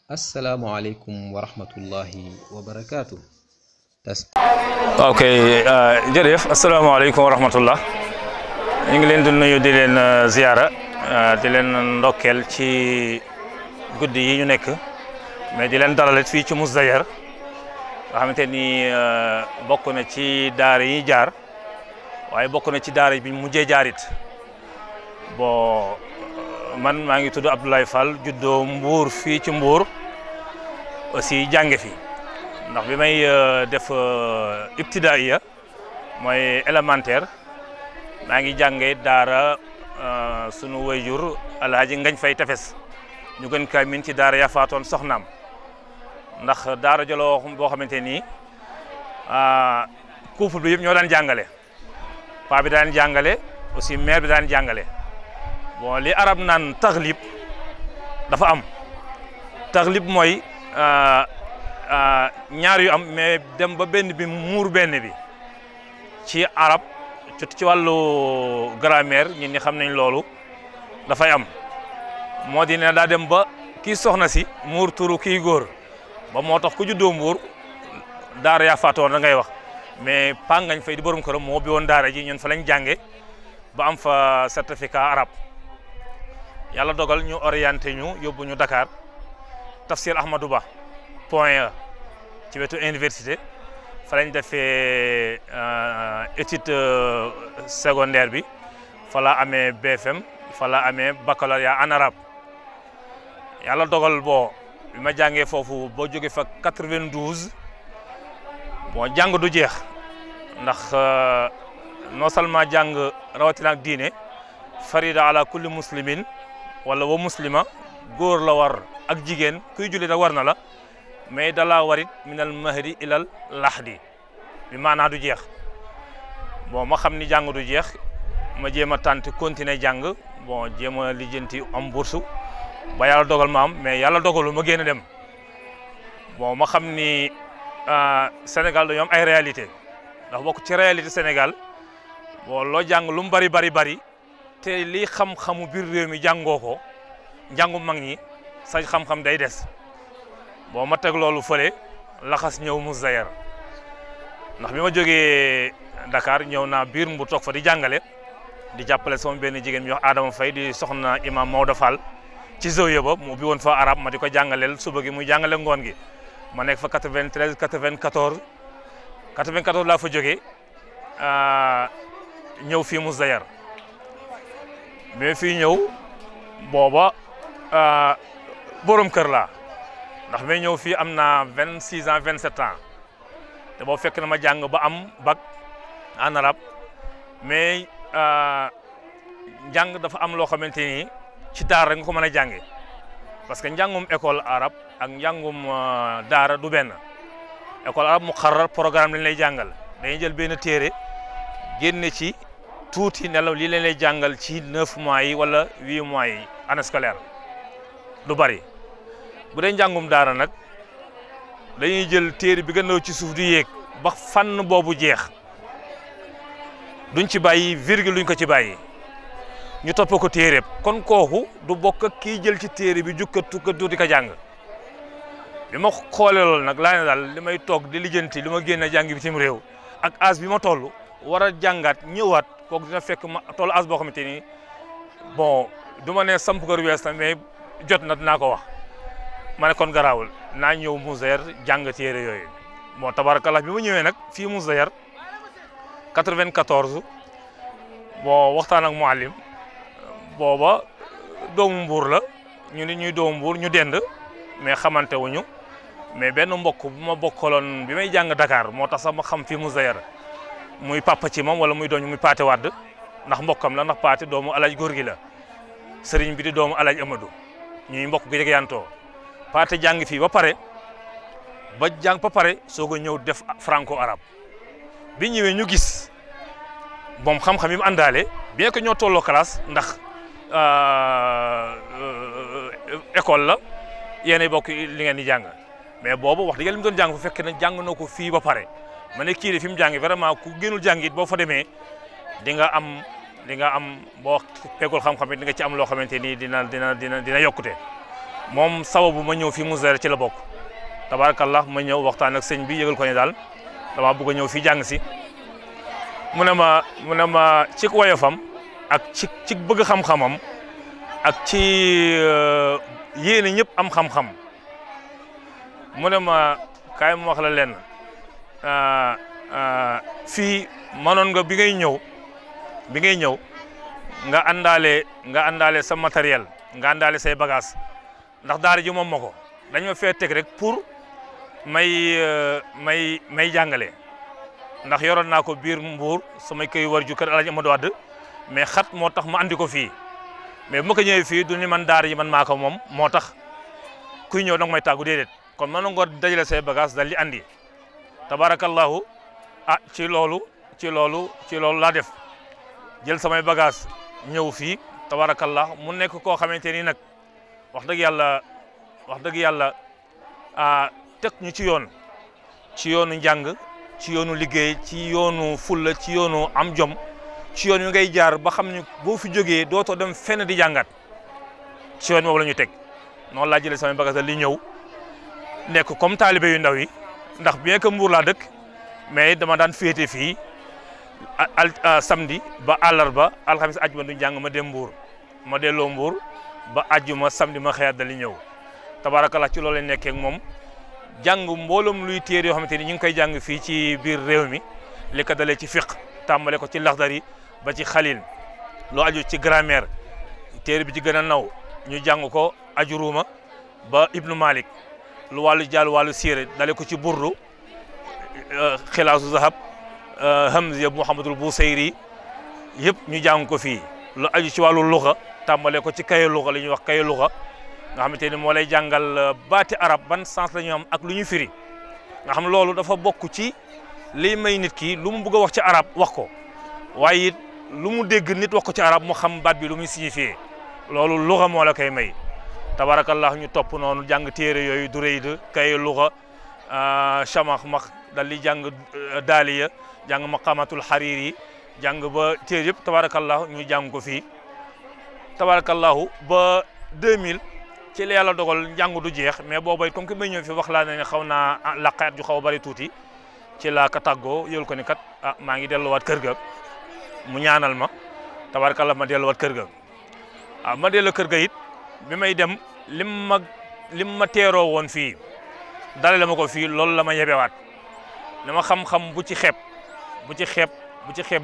asalaamualeykum wa rahmatullahi wa barakaatu. ok jërëjëf asalaamaaleykum wa rahmatullah ñu ngi leen di nuyu di leen ziyaara di leen ndokkeel ci guddi yi ñu nekk mais di leen dalalet fii ci Mousdayer nga xamante ni bokk na ci daara yi jaar waaye bokk na ci daara bi mujjee jaarit bon man maa ngi tudd Abdoulaye Fall juddoo Mbour fii ci Mbour aussi jànge fi ndax bi may def ibtidaaiya mooy élémentaire maa ngi jànge daara sunu wayjur alhaji Ngañ Fay Tefes ñu gën kaa min ci daara ya faatoon soxnaam ndax daara jolo boo xamante ni couple bi yëpp ñoo daan jàngale paa bi daan jàngale aussi mère bi daan jàngale bon li arab naan taxlib dafa am taxlib mooy ñaar yu am mais dem ba benn bi muur benn bi ci arab ci wàllu grammaire ñun ñi xam nañ loolu dafay am moo di ne daa dem ba kii soxna si muur turu kii góor ba moo tax ku juddoo Mbuur daara yaa faatoon da ngay wax mais Pa Ngañ Fay di borom këram moo bi woon daara ji ñun fa lañ jànge ba am fa certificat arabe yàlla dogal ñu orienté ñu yóbbu ñu Dakar Tafsir Ahmadou Ba point ci wetu université fa lañ defee étude secondaire bi fa la amee BFM fa la amee baccalauréat en arabe yàlla dogal boo bi ma jàngee foofu boo jógee fa 92 bon jàng du jeex ndax non seulement jàng rawatina ak diine farida ala kulli muslimin wala wa muslima góor la war ak jigéen kuy julli da war na la mais dalaa warit minal mahdi ilal lahdi bi maanaa du jeex bon ma xam ni jàng du jeex ma jéem a tànt continuer jàng bon jéem a lijjanti am bourse ba yàlla dogal ma am mais yàlla dogalu ma génn dem bon ma xam ni Sénégal dañoo am ay réalité ndax bokk ci réalité Sénégal bon loo jàng lu mu bari te lii xam-xamu biir réew mi jàngoo ko njàngu mag ñi sa xam-xam day des bon ma teg loolu fële laxas ñëw Mousdayer ndax bi ma jógee Dakar ñëw naa biir Mbour toog fa di jàngale di jàppale sama benn jigéen bi wax Adama Faye di soxna imam Maodo Fall ci zawiya ba mu bi woon fa arab ma di ko jàngaleel suba gi muy jàngale ngoon gi ma nekk fa 93 94 laa fa jógee ñëw fii Mousdayer mais fii ñëw booba borom kër laa ndax may ñëw fii am naa 26 ans 27 ans te boo fekk na ma jàng ba am bac en arabe mais njàng dafa am loo xamante ni ci daara rek nga ko mën a jànge parce que njàngum école arabe ak njàngum daara du benn école arabe mu xarral programme lañ lay jàngal dañuy jël benn téere génne ci tuuti ne la lii leen lay jàngal ci 9 mois yi wala 8 mois yi année scolaire du bari bu dee njàngum daara nag dañuy jël téere bi gën a ci suuf di yéeg ba fànn boobu jeex duñ ci bàyyi virgule duñ ko ci bàyyi ñu topp ko téere kon kooku du bokk ak kii jël ci téere bi jukkatu ko tuuti ko jàng bi ma xoolee loolu nag laa ne daal li may toog di lijjanti li ma génne jàng bitim réew ak âge bi ma toll war a jàngaat ñëwaat kooku dina fekk ma toll âge boo xamante ni bon du ma ne samp kër wees na mais jot na dinaa ko wax ma ne kon garaawul naa ñëw Mousdayer jàng téere yooyu bon tabarakallah bi ma ñëwee nag fii Mousdayer 94 bon waxtaan ak muallim booba doomu Mbuur la ñu ni ñuy doomu Mbuur ñu dend mais xamante wuñu mais benn mbokk bu ma bokkaloon bi may jàng Dakar moo tax sax ma xam fii Mousdayer muy papa ci moom wala muy doon muy Paate Wàdd ndax mbokkam la ndax Paate doomu alaj góor gi la sëriñ bi di doomu alaj Amadou ñuy mbokk gi jegeyantoo Paate jàng fii ba pare soog a ñëw def franco arabe bi ñëwee ñu gis moom xam-xam yi mu àndaale bien que ñoo tolloo classe ndax école la yéenay bokk li ngeen di jàng mais boobu wax dëgg yàlla li mu doon jàng fu fekkee ne jàng na ko fii ba pare ma ne kii de fi mu jàngi vraiment ku génnul jàng it boo fa demee di nga am boo fekkul xam-xam it di nga ci am loo xamante ni dina yokkute moom sababu ma ñëw fii Mousdahir ci la bokk tabarakallah ma ñëw waxtaan ak sëñ bi yëgal ko ne daal dama bëgg a ñëw fii jàng si mu ne ma ci woyofam ak ci bëgg xam-xamam ak ci yéene ñëpp am xam-xam mu ne ma kaay mu wax la leen fii mënoon nga bi ngay ñëw nga àndaale sa matériel nga àndaale say bagage ndax daara ji moom ma ko dañ ma fee teg rek pour may jàngale ndax yoroon naa ko biir Mbuur samay këy war ju kër Alaaji Amadou Wade mais xat moo tax ma andi ko fii mais bu ma ko ñëwee fii du ni man daara ji man maa ko moom moo tax kuy ñëw nag may tàggu déedéet kon mën nga dajale say bagage dal di andi tabarakallahu ci loolu laa def jël samay bagage ñëw fii tabarakallah mu nekk koo xamante ni nag wax dëgg yàlla teg ñu ci yoonu njàng ci yoonu liggéey ci yoonu fulla ci yoonu am jom ci yoon wi ngay jaar ba xam ni boo fi jógee dootoo dem fenn di jàngat ci yoon boobu la ñu teg noonu laa jëlee samay bagage li ñëw nekk comme taalibe yu ndaw yi ndax bien que Mbour laa dëkk mais dama daan féete fii samedi ba àllarba alxamis àjjuma du jàng ma dem Mbour ma delloo Mbour ba àjjuma samedi ma xëyaat dali ñëw tabarakallah ci loolu lañ nekkee ak moom jàng mbooloom luy téere yoo xamante ni ñu ngi koy jàng fii ci biir réew mi li ko dalee ci fiq tàmbale ko ci laxdari ba ci xalil loo aju ci grammaire téere bi ci gën a naw ñu jàng ko ajuruuma ba ibnu malik lu wàllu jàll wàllu siire dale ko ci burdu xilaasu zahab hamziya muhammadul busayri yëpp ñu jàng ko fii lu aju ci wàllu luxa tàmbale ko ci kaye luxa li ñuy wax kaye luxa nga xamante ni moo lay jàngal baati arab ban sens la ñu am ak lu ñu firi nga xam loolu dafa bokk ci liy may nit ki lu mu bëgg a wax ci arab wax ko waaye it lu mu dégg nit wax ko ci arab mu xam baat bi lu muy signifié loolu luxa moo la koy may tabarakallah ñu topp noonu jàng téere yooyu dureyd kaye luxa chamax max dal di jàng daaliya jàng maqamatul hariri jàng ba téere yëpp tabarakallah ñu jàng ko fii tabarakallahu ba 2000 ci la yàlla dogal njàng du jeex mais boobay comme que may ñëw fi wax laa ne xaw naa laqaat ju xaw a bari tuuti ci laa ko tàggoo yël ko ni kat maa ngi delluwaat kër ga mu ñaanal ma tabarakallah ma delluwaat kër ga ma delloo kër ga it bi may dem lim ma teeroo woon fii dalale ma ko fii loolu la ma yebewaat ne ma xam-xam bu ci xeeb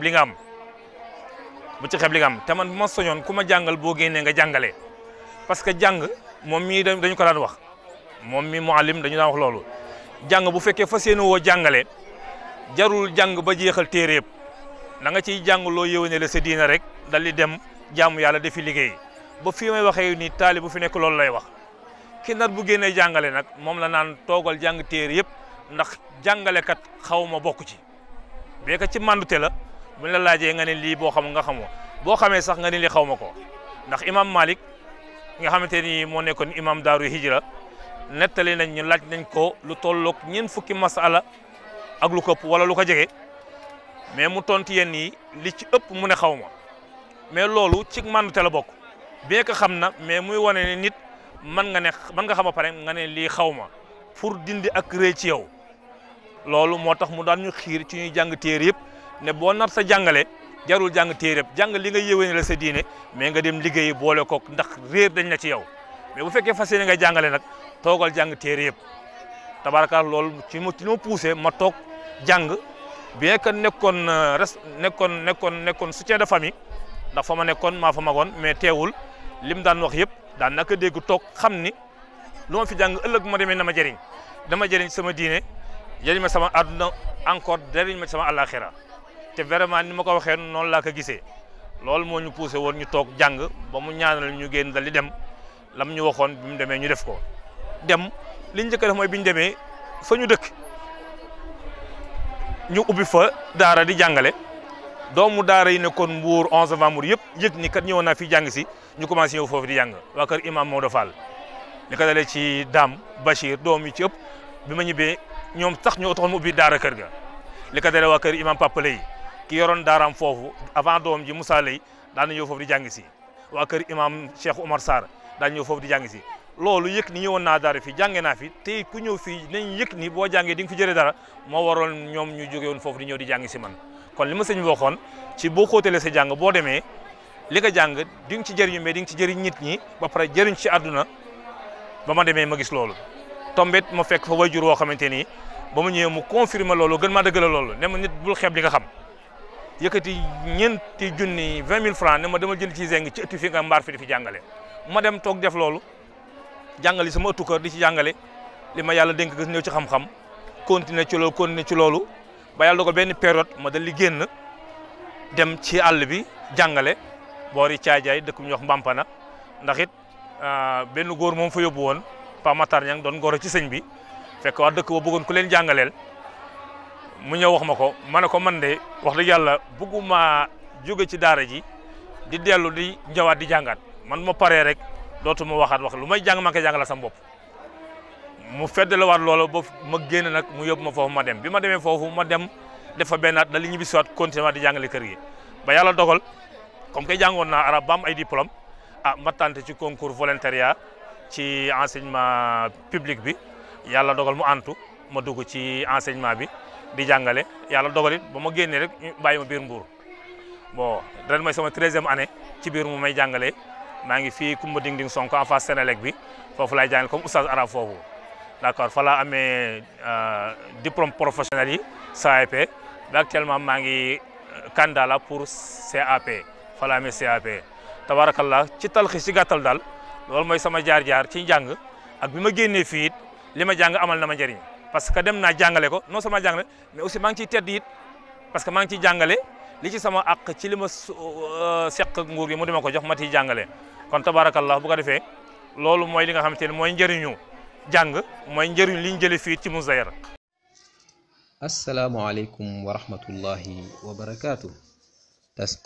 li nga am te man bu ma soñoon ku ma jàngal boo génnee nga jàngalee parce que jàng moom mii dañu ko daan wax moom mi muallim dañu daan wax loolu jàng bu fekkee fas yéene woo jàngale jarul jàng ba jeexal téere yëpp da nga ciy jàng loo yéwénale sa diina rek dal di dem jaamu yàlla defi liggéey ba fii may waxee ni taali bu fi nekk loolu lay wax ki nar bu génnee jàngale nag moom la naan toogal jàng téere yëpp ndax jàngalekat xaw ma bokk ci beeka ci mandute la buñ la laajee nga ne lii boo xam nga xamoo boo xamee sax nga ne lii xaw ma ko ndax imam Malik nga xamante ni moo nekkoon imam daaru hijra nettali nañ ñu laaj nañ ko lu tolloog ñeent fukki masala ak lu ko ëpp wala lu ko jege mais mu tontu yéen yi li ci ëpp mu ne xaw ma mais loolu ci mandute la bokk bien que xam na mais muy wane ne nit mën nga xam ba pare nga ne lii xaw ma pour dindi ak rëy ci yow loolu moo tax mu daan ñu xiir ci ñuy jàng téere yëpp ne boo nar sa jàngale jarul jàng téere yëpp jàng li nga yéwéne la sa diine mais nga dem liggéeyi boole kook ndax réer dañ la ci yow mais bu fekkee fas yéene nga jàngale nag toogal jàng téere yëpp tabaraka loolu ci li ma poussé ma toog jàng bien que nekkoon soutien de famille ndax fa ma nekkoon maa fa magoon mais teewul lim daan wax yëpp daan naka dégg toog xam ni lu ma fi jàng ëllëg ma demee dama jëriñ sama diine jëriñ ma sama àdduna encore jëriñ ma sama àllaaxira te vraiment ni ma ko waxee noonu laa ko gisee loolu moo ñu poussé woon ñu toog jàng ba mu ñaanal ñu génn dal di dem lam ñu waxoon bi mu demee ñu def ko dem li ñu njëkk a def mooy bi ñu demee fa ñu dëkk ñu ubbi fa daara di jàngale doomu daara yi nekkoon Mbour 11 novembre yëpp yëg ni kat ñëwoon naa fi jàng si ñu commencé ñëw foofu di jàng waa kër imam Maodo Fall li ko dalee ci Dame Bachir doom yi ci ëpp bi ma ñibbee ñoom sax ñoo taxoon mu ubbi daara kër ga li ko dalee waa kër imam Papa Lay ki yoroon daaraam foofu avant doom ji Moussa Lay daan na ñëw foofu di jàng si waa kër imam Cheikh Oumar Sarr daan ñëw foofu di jàng si loolu yëg ni ñëwoon naa daara fi jàngee naa fi te ku ñëw fii nañ yëg ni boo jàngee di nga fi jëlee dara moo waroon ñoom ñu jóge woon foofu di ñëw di jàngi si man kon li ma sëñ bi waxoon ci boo xóotalee sa jàng boo demee li nga jàng di nga ci jëriñu mais di nga ci jëriñ nit ñi ba pare jëriñ ci àdduna ba ma demee ma gis loolu tombet ma fekk fa wayjur woo xamante ni ba mu ñëwee mu confirmer loolu gën maa dëggal loolu ne ma nit bul xeeb li nga xam yëkkati ñeenti junni 20 000 francs ne ma demal jënd ci zeng ci ëttu fi nga mbaar fi di fi jàngale ma dem toog def loolu jàngali sama ëttu kër di ci jàngale li ma yàlla dénk gis ñëw ci xam-xam continuer ci loolu ba yàlla dogal benn période ma dal li génn dem ci àll bi jàngale boori caajaay dëkk bu ñuy wax Mbampana ndax it benn góor moom fa yóbbu woon Pa Matar Ñang doon goro ci sëñ bi fekk waa dëkk ba bëggoon ku leen jàngaleel mu ñëw wax ma ko ma ne ko man de wax dëgg yàlla bëgguma jóge ci daara ji di dellu di ñëwaat di jàngaat man ma paree rek dootuma waxaat wax lu may jàng man koy jàngalal sama bopp mu feddalewaat loolu ba ma génn nag mu yóbbu ma foofu ma dem bi ma demee foofu ma dem def fa benn at da li ñu bisiwaat continuer di jàngale kër gi ba yàlla dogal comme que jàngoon naa arab ba am ay diplôme ma tenté ci concours volontariat ci enseignement public bi yàlla dogal mu antu ma dugg ci enseignement bi di jàngale yàlla dogal it ba ma génnee rek bàyyi ma biir Mbour bon ren mooy sama 13e année ci biir mu may jàngale maa ngi fii Kumba Ding Ding Sonko en face Sénélec bi foofu laay jàngale comme oustaz arabe foofu d'accord fa laa amee diplôme professionnel yi CAP ba actuellement maa ngi candidat la pour CAP fa laa amee CAP tabarakallah ci talxis ci gàttal daal loolu mooy sama jaar-jaar ci njàng ak bi ma génnee fii it li ma jàng amal na ma njëriñ parce que dem naa jàngale ko non sama jàngale mais aussi maa ngi ciy tedd it parce que maa ngi ciy jàngale li ci sama àq ci li ma seq nguur gi mu dima ko jox ma ciy jàngale kon tabarakallah bu ko defee loolu mooy li nga xamante ne mooy njëriñu jàng mooy njëriñ li ñu jëlee fii ci Mouzayir. Assalaamu aleykum wa rahmatullahi wa barakaatu.